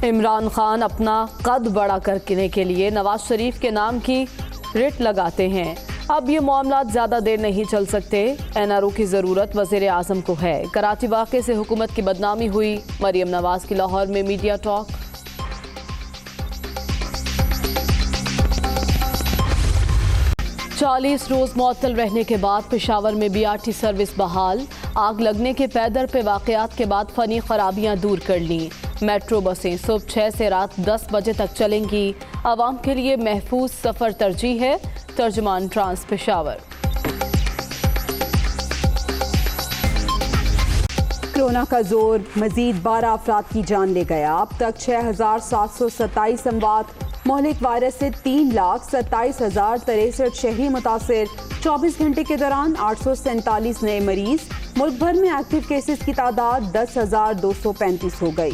عمران خان اپنا قد بڑا کرنے کے لیے نواز شریف کے نام کی رٹ لگاتے ہیں۔ اب یہ معاملات زیادہ دیر نہیں چل سکتے۔ این آر او کی ضرورت وزیر اعظم کو ہے۔ کراچی واقعے سے حکومت کی بدنامی ہوئی، مریم نواز کی لاہور میں میڈیا ٹاک۔ 40 روز معطل رہنے کے بعد پشاور میں بی آر ٹی سروس بحال۔ آگ لگنے کے پیدر پہ واقعات کے بعد فنی خرابیاں دور کر لیں۔ میٹرو بسیں صبح 6 سے رات 10 بجے تک چلیں گی۔ عوام کے لیے محفوظ سفر ترجیح ہے۔ ترجمان ٹرانس پشاور۔ کورونا کا زور، مزید 12 افراد کی جان لے گیا۔ اب تک 6,727 اموات۔ مہلک وائرس سے 3,27,063 شہری متاثر۔ 24 گھنٹے کے دوران 847 نئے مریض۔ ملک بھر میں ایکٹیو کیسز کی تعداد 10,235 ہو گئی۔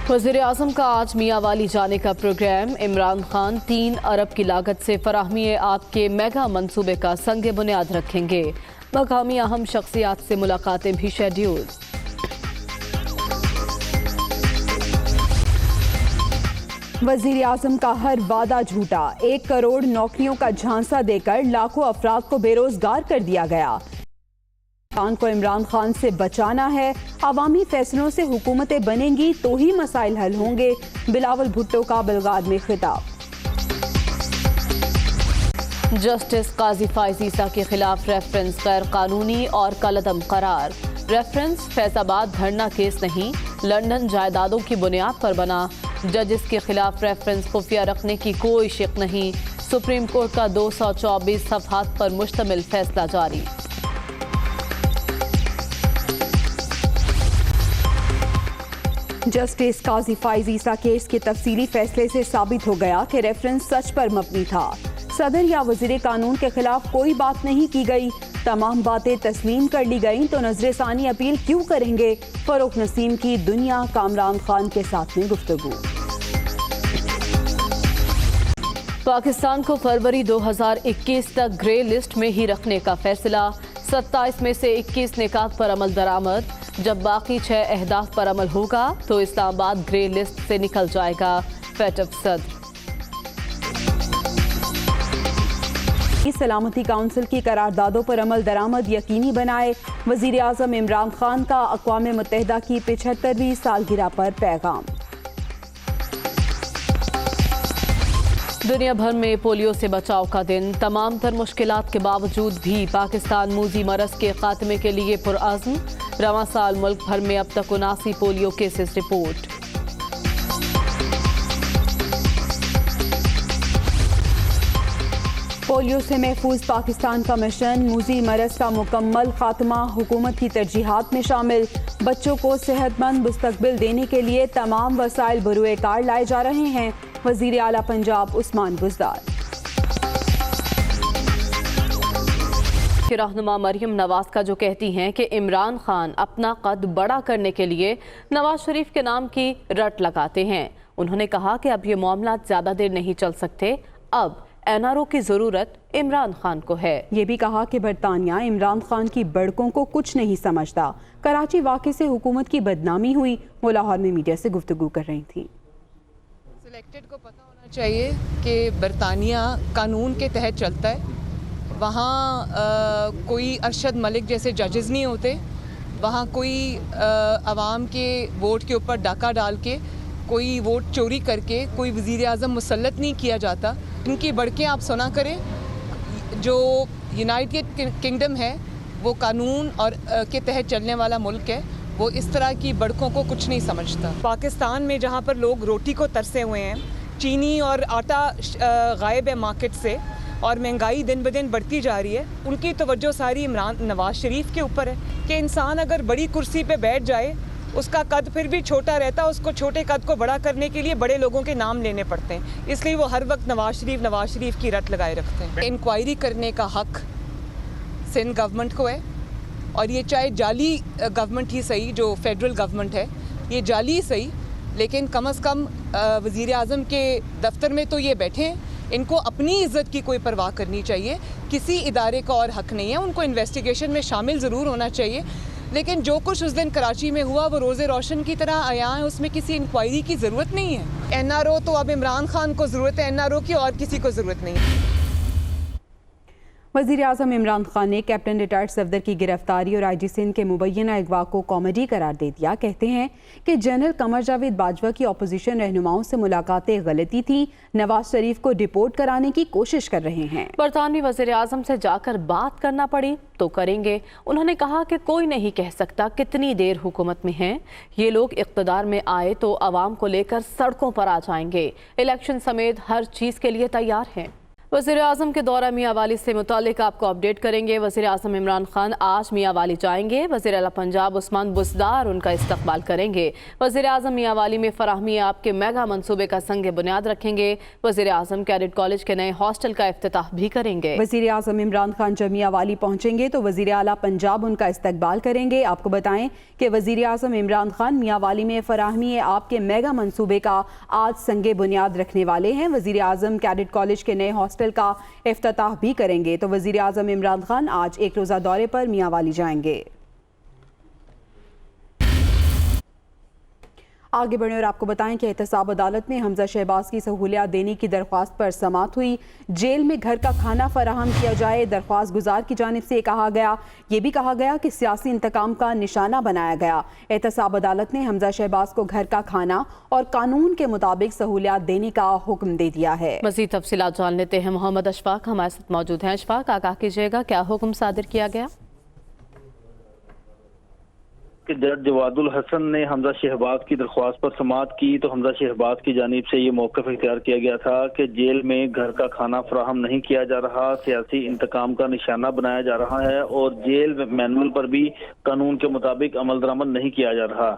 وزیر اعظم کا آج میاں والی جانے کا پروگرام۔ عمران خان 3 ارب کی لاگت سے فراہمی آب کے میگا منصوبے کا سنگ بنیاد رکھیں گے۔ مقامی اہم شخصیات سے ملاقاتیں بھی شیڈیول۔ وزیر اعظم کا ہر وعدہ جھوٹا۔ 1 کروڑ نوکریوں کا جھانسا دے کر لاکھوں افراد کو بے روزگار کر دیا گیا۔ خان کو عمران خان سے بچانا ہے۔ عوامی فیصلوں سے حکومتیں بنیں گی تو ہی مسائل حل ہوں گے۔ بلاول بھٹو کا بلغار میں خطاب۔ جسٹس قاضی فائز عیسیٰ کے خلاف ریفرنس غیر قانونی اور کالعدم قرار۔ ریفرنس فیض آباد دھرنا کیس نہیں، لندن جائیدادوں کی بنیاد پر بنا۔ ججز کے خلاف ریفرنس خفیہ رکھنے کی کوئی شک نہیں۔ سپریم کورٹ کا 224 صفحات پر مشتمل فیصلہ جاری۔ جسٹس قاضی فائز عیسیٰ کیس کے تفصیلی فیصلے سے ثابت ہو گیا کہ ریفرنس سچ پر مبنی تھا۔ صدر یا وزیر قانون کے خلاف کوئی بات نہیں کی گئی۔ تمام باتیں تسلیم کر لی گئیں تو نظر ثانی اپیل کیوں کریں گے؟ فروخ نسیم کی دنیا کامران خان کے ساتھ میں گفتگو۔ پاکستان کو فروری 2021 تک گرے لسٹ میں ہی رکھنے کا فیصلہ۔ 27 میں سے 21 نکات پر عمل درآمد۔ جب باقی 6 اہداف پر عمل ہوگا تو اسلام آباد گرے لسٹ سے نکل جائے گا۔ فیٹف صدر۔ سلامتی کونسل کی قراردادوں پر عمل درآمد یقینی بنائے۔ وزیر اعظم عمران خان کا اقوام متحدہ کی 75ویں سالگرہ پر پیغام۔ دنیا بھر میں پولیو سے بچاؤ کا دن۔ تمام تر مشکلات کے باوجود بھی پاکستان موذی مرض کے خاتمے کے لیے پرعزم۔ رواں سال ملک بھر میں اب تک 79 پولیو کیسز رپورٹ۔ پولیو سے محفوظ پاکستان کا مشن۔ موذی مرض کا مکمل خاتمہ حکومت کی ترجیحات میں شامل۔ بچوں کو صحت مند مستقبل دینے کے لیے تمام وسائل بروئے کار لائے جا رہے ہیں۔ وزیر اعلیٰ پنجاب عثمان بزدار۔ رہنما مریم نواز کا جو کہتی ہیں کہ عمران خان اپنا قد بڑا کرنے کے لیے نواز شریف کے نام کی رٹ لگاتے ہیں۔ انہوں نے کہا کہ اب یہ معاملات زیادہ دیر نہیں چل سکتے۔ اب این آر او کی ضرورت عمران خان کو ہے۔ یہ بھی کہا کہ برطانیہ عمران خان کی بڑکوں کو کچھ نہیں سمجھتا۔ کراچی واقعے سے حکومت کی بدنامی ہوئی۔ وہ لاہور میں میڈیا سے گفتگو کر رہی تھیں۔ سلیکٹڈ کو پتہ ہونا چاہیے کہ برطانیہ قانون کے تحت چلتا ہے۔ وہاں کوئی ارشد ملک جیسے ججز نہیں ہوتے۔ وہاں کوئی عوام کے ووٹ کے اوپر ڈاکہ ڈال کے، کوئی ووٹ چوری کر کے کوئی وزیر اعظم مسلط نہیں کیا جاتا۔ ان کی بڑکیں آپ سنا کریں۔ جو یونائٹڈ کنگڈم ہے وہ قانون اور کے تحت چلنے والا ملک ہے۔ وہ اس طرح کی بڑکوں کو کچھ نہیں سمجھتا۔ پاکستان میں جہاں پر لوگ روٹی کو ترسے ہوئے ہیں، چینی اور آٹا غائب ہے مارکیٹ سے، اور مہنگائی دن بدن بڑھتی جا رہی ہے، ان کی توجہ ساری نواز شریف کے اوپر ہے کہ انسان اگر بڑی کرسی پہ بیٹھ جائے، اس کا قد پھر بھی چھوٹا رہتا، اس کو چھوٹے قد کو بڑا کرنے کے لیے بڑے لوگوں کے نام لینے پڑتے ہیں، اس لیے وہ ہر وقت نواز شریف کی رٹ لگائے رکھتے ہیں۔ انکوائری کرنے کا حق سندھ گورنمنٹ کو ہے، اور یہ چاہے جعلی گورنمنٹ ہی صحیح، جو فیڈرل گورنمنٹ ہے، یہ جعلی صحیح، لیکن کم از کم وزیر اعظم کے دفتر میں تو یہ بیٹھے ہیں۔ ان کو اپنی عزت کی کوئی پرواہ کرنی چاہیے۔ کسی ادارے کا اور حق نہیں ہے، ان کو انویسٹیگیشن میں شامل ضرور ہونا چاہیے، لیکن جو کچھ اس دن کراچی میں ہوا وہ روز روشن کی طرح عیاں ہے، اس میں کسی انکوائری کی ضرورت نہیں ہے۔ این آر او تو اب عمران خان کو ضرورت ہے این آر او کی، اور کسی کو ضرورت نہیں ہے۔ وزیر اعظم عمران خان نے کیپٹن ریٹائرڈ صفدر کی گرفتاری اور آئی جی سندھ کے مبینہ اغوا کو کامیڈی قرار دے دیا۔ کہتے ہیں کہ جنرل قمر جاوید باجوہ کی اپوزیشن رہنماؤں سے ملاقاتیں غلطی تھی، نواز شریف کو ڈپورٹ کرانے کی کوشش کر رہے ہیں۔ برطانوی وزیر اعظم سے جا کر بات کرنا پڑی تو کریں گے۔ انہوں نے کہا کہ کوئی نہیں کہہ سکتا کتنی دیر حکومت میں ہیں، یہ لوگ اقتدار میں آئے تو عوام کو لے کر سڑکوں پر آ جائیں گے، الیکشن سمیت ہر چیز کے لیے تیار ہیں۔ وزیر اعظم کے دورہ میاں والی سے متعلق آپ کو اپڈیٹ کریں گے۔ وزیر اعظم عمران خان آج میاں والی جائیں گے۔ وزیر اعلیٰ پنجاب عثمان بزدار ان کا استقبال کریں گے۔ وزیر اعظم میاں والی میں فراہمی آپ کے میگا منصوبے کا سنگ بنیاد رکھیں گے۔ وزیر اعظم کیڈٹ کالج کے نئے ہاسٹل کا افتتاح بھی کریں گے۔ وزیر اعظم عمران خان جب میاں والی پہنچیں گے تو وزیر اعلیٰ پنجاب ان کا استقبال کریں گے۔ آپ کو بتائیں کہ وزیر اعظم عمران خان میاں والی میں فراہمی آپ کے میگا منصوبے کا آج سنگ بنیاد رکھنے والے ہیں۔ وزیر اعظم کیڈٹ کالج کے نئے ہاسٹل کا افتتاح بھی کریں گے۔ تو وزیر اعظم عمران خان آج ایک روزہ دورے پر میاں والی جائیں گے۔ آگے بڑھیں اور آپ کو بتائیں کہ احتساب عدالت میں حمزہ شہباز کی سہولیات دینے کی درخواست پر سماعت ہوئی۔ جیل میں گھر کا کھانا فراہم کیا جائے، درخواست گزار کی جانب سے یہ بھی کہا گیا کہ سیاسی انتقام کا نشانہ بنایا گیا۔ احتساب عدالت نے حمزہ شہباز کو گھر کا کھانا اور قانون کے مطابق سہولیات دینے کا حکم دے دیا ہے۔ مزید تفصیلات جان لیتے ہیں، محمد اشفاق ہمارے ساتھ موجود ہیں۔ اشفاق، آگاہ کیجیے گا کیا حکم صادر کیا گیا؟ کہ جج جواد الحسن نے حمزہ شہباز کی درخواست پر سماعت کی تو حمزہ شہباز کی جانب سے یہ موقف اختیار کیا گیا تھا کہ جیل میں گھر کا کھانا فراہم نہیں کیا جا رہا، سیاسی انتقام کا نشانہ بنایا جا رہا ہے اور جیل مینول پر بھی قانون کے مطابق عمل درآمد نہیں کیا جا رہا۔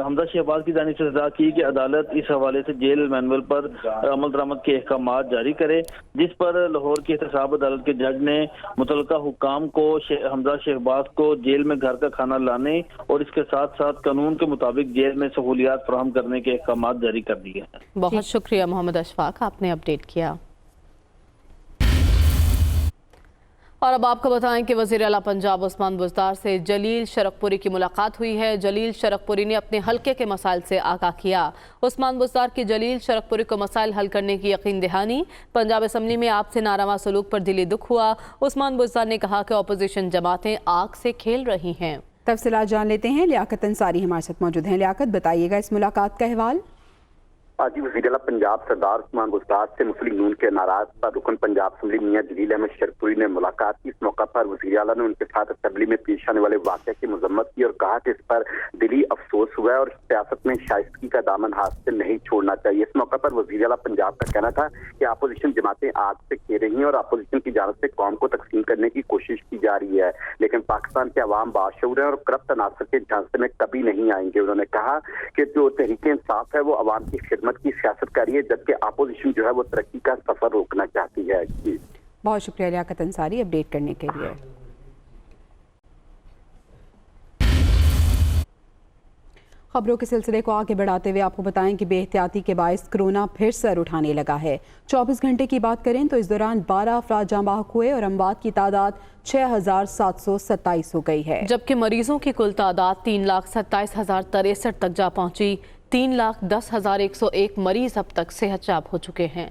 حمزہ شہباز کی جانب سے صدا کی کہ عدالت اس حوالے سے جیل مینول پر عمل درآمد کے احکامات جاری کرے، جس پر لاہور کی احتساب عدالت کے جج نے متعلقہ حکام کو حمزہ شہباز کو جیل میں گھر کا کھانا لانے اور اس کے ساتھ ساتھ قانون کے مطابق جیل میں سہولیات فراہم کرنے کے احکامات جاری کر دیے ہیں۔ بہت شکریہ محمد اشفاق، آپ نے اپڈیٹ کیا۔ اور اب آپ کو بتائیں کہ وزیر اعلیٰ پنجاب عثمان بزدار سے جلیل شرق پوری کی ملاقات ہوئی ہے۔ جلیل شرق پوری نے اپنے حلقے کے مسائل سے آگاہ کیا۔ عثمان بزدار کی جلیل شرق پوری کو مسائل حل کرنے کی یقین دہانی۔ پنجاب اسمبلی میں آپ سے ناروا سلوک پر دلی دکھ ہوا۔ عثمان بزدار نے کہا کہ اپوزیشن جماعتیں آگ سے کھیل رہی ہیں۔ تفصیلات جان لیتے ہیں، لیاقت انصاری ہمارے ساتھ موجود ہیں۔ لیاقت، بتائیے گا اس ملاقات کا احوال۔ جی، وزیر اعلیٰ پنجاب سردار عثمان بزدار سے مسلم نون کے ناراض پر رکن پنجاب اسمبلی میاں جلیل احمد شرقپوری نے ملاقات کی۔ اس موقع پر وزیر اعلیٰ نے ان کے ساتھ اسمبلی میں پیش آنے والے واقعے کی مذمت کی اور کہا کہ اس پر دلی افسوس ہوا ہے اور سیاست میں شائستگی کا دامن ہاتھ سے نہیں چھوڑنا چاہیے۔ اس موقع پر وزیر اعلیٰ پنجاب کا کہنا تھا کہ اپوزیشن جماعتیں آگ سے کھیل رہی ہیں اور اپوزیشن کی جانب سے قوم کو تقسیم کرنے کی کوشش کی جا رہی ہے، لیکن پاکستان کے عوام باشعور ہیں اور کرپٹ عناصر کے جھانسے میں کبھی نہیں آئیں گے۔ انہوں نے کہا کہ جو تحریک انصاف ہے وہ عوام کی خدمت کی سیاست کر رہی ہے، جبکہ اپوزیشن جو ہے وہ ترقی کا سفر روکنا چاہتی ہے۔ جی بہت شکریہ لیاقت انصاری اپڈیٹ کرنے کے لیے۔ خبروں کے سلسلے کو آگے بڑھاتے ہوئے آپ کو بتائیں کہ بے احتیاطی کے باعث کرونا پھر سر اٹھانے لگا ہے۔ 24 گھنٹے کی بات کریں تو اس دوران 12 افراد جاں بحق ہوئے اور اموات کی تعداد 6727 ہو گئی ہے، جبکہ مریضوں کی کل تعداد 3,27,063 تک جا پہنچی۔ 3,10,101 مریض اب تک صحت یاب ہو چکے ہیں۔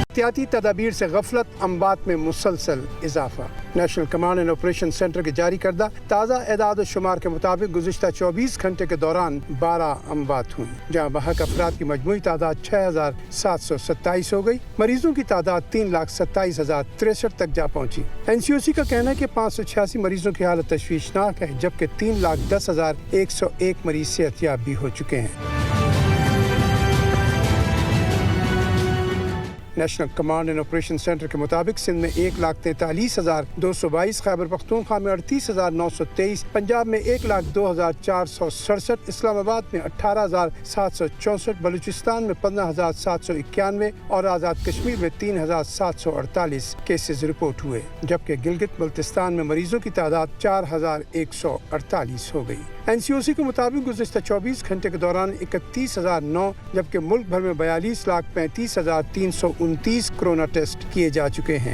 احتیاطی تدابیر سے غفلت، اموات میں مسلسل اضافہ۔ National command and operation centre کے جاری کردہ تازہ اعداد و شمار کے مطابق گزشتہ 24 گھنٹے کے دوران 12 اموات ہوئیں، جہاں بحق افراد کی مجموعی تعداد 6,727 ہو گئی۔ مریضوں کی تعداد 3,27,063 تک جا پہنچی۔ NCOC کا کہنا ہے کہ 586 مریضوں کی حالت تشویشناک ہے، جبکہ 3,10,101 مریض صحت یاب بھی ہو چکے ہیں۔ National command and operation centre کے مطابق سندھ میں 1,43,222، خیبر پختونخوا میں 38,923، پنجاب میں 1,02,467، اسلام آباد میں 18,764، بلوچستان میں 15,791 اور آزاد کشمیر میں 3,748 کیسز رپورٹ ہوئے، جبکہ گلگت بلتستان میں مریضوں کی تعداد 4,148 ہو گئی۔ NCOC کے مطابق گزشتہ 24 گھنٹے کے دوران 31,009 جبکہ ملک بھر میں 42,35,329 کورونا ٹیسٹ کیے جا چکے ہیں۔